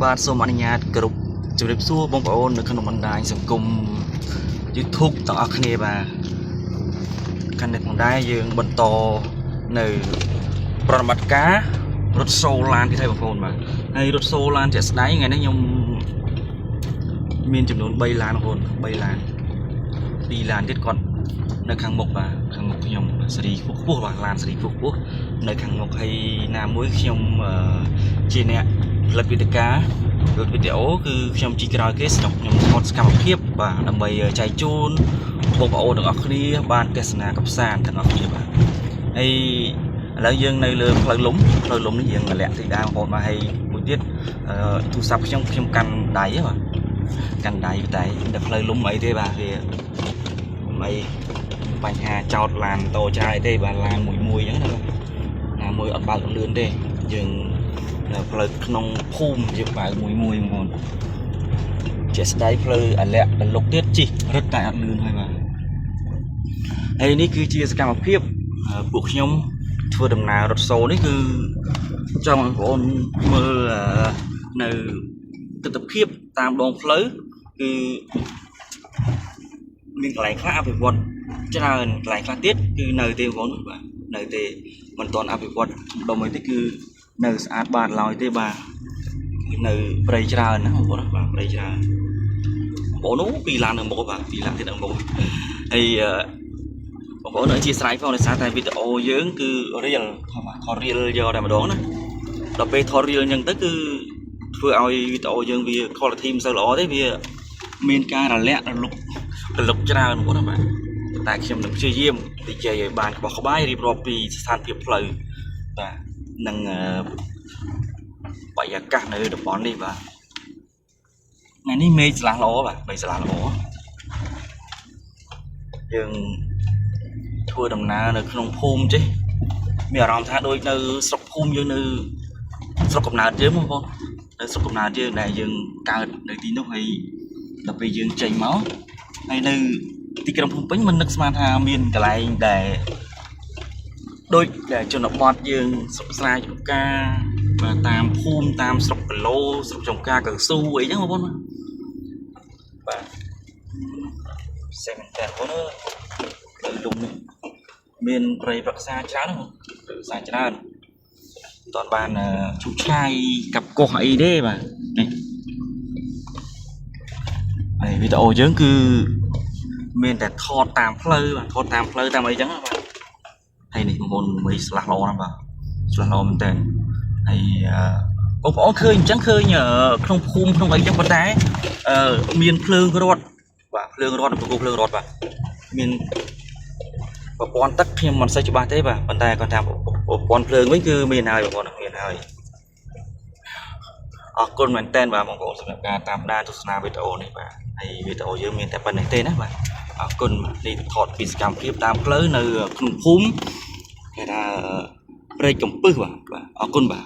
បាទសូមអនុញ្ញាតគ្រប់ជម្រាបសួរបងប្អូននៅក្នុងបណ្ដាញសង្គម YouTube ទាំងអស់គ្នាបាទកាន់តែផងដែរយើងបន្តនៅប្រតិបត្តិការរថសូឡានទៀតហើយបងប្អូនបាទហើយរថសូឡានជាក់ស្ដែងថ្ងៃនេះខ្ញុំមានចំនួន3ឡានបងប្អូន3ឡាន2ឡានទៀតគាត់នៅខាងមុខបាទខាងមុខខ្ញុំសេរីខ្ពស់បាទឡានសេរីខ្ពស់នៅខាងមុខហើយណាមួយខ្ញុំជាអ្នកផលិតវីដេអូគឺខ្ញុំជីក្រោយគេស្រុកខ្ញុំថតសកម្មភាពបាទដើម្បីចែកជូនបងប្អូនទាំងអស់គ្នាបានទស្សនាកំសាន្តទាំងអស់គ្នាបាទហើយឥឡូវយើងនៅលើផ្លូវលំនេះយើងលាក់ទីដើមបងប្អូនបាទហើយមួយទៀតទូរស័ព្ទខ្ញុំកាន់ដៃបាទកាន់ដៃតែនៅផ្លូវលំអីទេបាទវាអីបញ្ហាចោតឡានតូចច្រើនទេបាទឡានមួយអញ្ចឹងណាមួយអត់បើកលឿនទេយើងផ្លូវក្នុងភូមិយើងបើកមួយបងប្អូនជាស្ដាយផ្លូវអាលាក់ដលុកទៀតជិះរត់តែអត់លឿនហើយបាទហើយនេះគឺជាសកម្មភាពពួកខ្ញុំធ្វើដំណើររថសូនេះគឺចង់បងប្អូនមើលនៅទស្សនវិជ្ជាតាមដងផ្លូវគឺមានកន្លែងខ្លះអភិវឌ្ឍច្រើនកន្លែងខ្លះទៀតគឺនៅទេបងប្អូនបាទនៅទេមិនទាន់អភិវឌ្ឍដុំអីទេគឺនៅស្អាតបាទឡើយទេបាទនៅព្រៃច្រើនណាបងប្អូនបាទព្រៃច្រើនបងប្អូននោះពីឡាននៅមុខបាទពីឡានទៀតនៅមុខហើយបងប្អូនអធិស្ឋានផងដោយសារតែវីដេអូយើងគឺរៀលថតរៀលយកតែម្ដងណាដល់ពេលថតរៀលអញ្ចឹងទៅគឺធ្វើឲ្យវីដេអូយើងវា quality មិនសូវល្អទេវាមានការរលាក់រលុកច្រើនបងប្អូនបាទតែខ្ញុំនឹងព្យាយាមនិយាយឲ្យបានក្បោះក្បាយរៀបរាប់ពីស្ថានភាពផ្លូវបាទនឹងបរិយាកាសនៅតំបន់នេះបាទថ្ងៃនេះមេឃស្លាស់ល្អបាទមេឃស្លាស់ល្អយើងធ្វើដំណើរនៅក្នុងភូមិចេះមានអារម្មណ៍ថាដូចនៅស្រុកភូមិយើងនៅស្រុកកំណើតយើងបងប្អូននៅស្រុកកំណើតយើងដែលយើងកើតនៅទីនោះហើយដល់ពេលយើងចេញមកហើយនៅទីក្រុងភ្នំពេញមិននឹកស្មានថាមានកន្លែងដែលដូចជនបទយើងស្រុកស្រែចំការបាទតាមភូមិតាមស្រុកគីឡូស្រុកចំការកៅស៊ូអីចឹងបងប្អូនបាទផ្សេងមែនតើបងប្អូនលើលំនេះមានព្រៃប្រឹក្សាច្រើនហ្នឹងប្រឹក្សាច្រើនមិនទាន់បានឈូសឆាយកាប់កោះអីទេបាទនេះហើយវីដេអូយើងគឺមានតែថតតាមផ្លូវបាទថតតាមផ្លូវតាមអីចឹងបាទហើយនេះបងប្អូនមិនស្លាស់ល្អណាស់បាទស្លាស់ល្អមែនតើហើយបងប្អូនឃើញអញ្ចឹងឃើញក្នុងភូមិក្នុងអីចឹងប៉ុន្តែមានភ្លើងរត់បាទភ្លើងរត់ប្រគល់ភ្លើងរត់បាទមានប្រព័ន្ធទឹកខ្ញុំមិនសូវច្បាស់ទេបាទប៉ុន្តែគាត់ថាប្រព័ន្ធភ្លើងវិញគឺមានហើយបងប្អូនមានហើយអរគុណមែនតើបាទបងប្អូនសម្រាប់ការតាមដានទស្សនាវីដេអូនេះបាទហើយវីដេអូយើងមានតែប៉ុណ្្នេះទេណាបាទអរគុណនេះថតពីសកម្មភាពតាមផ្លូវនៅក្នុងភូមិគេថាព្រែកកំពឹសបាទអរគុណបាទ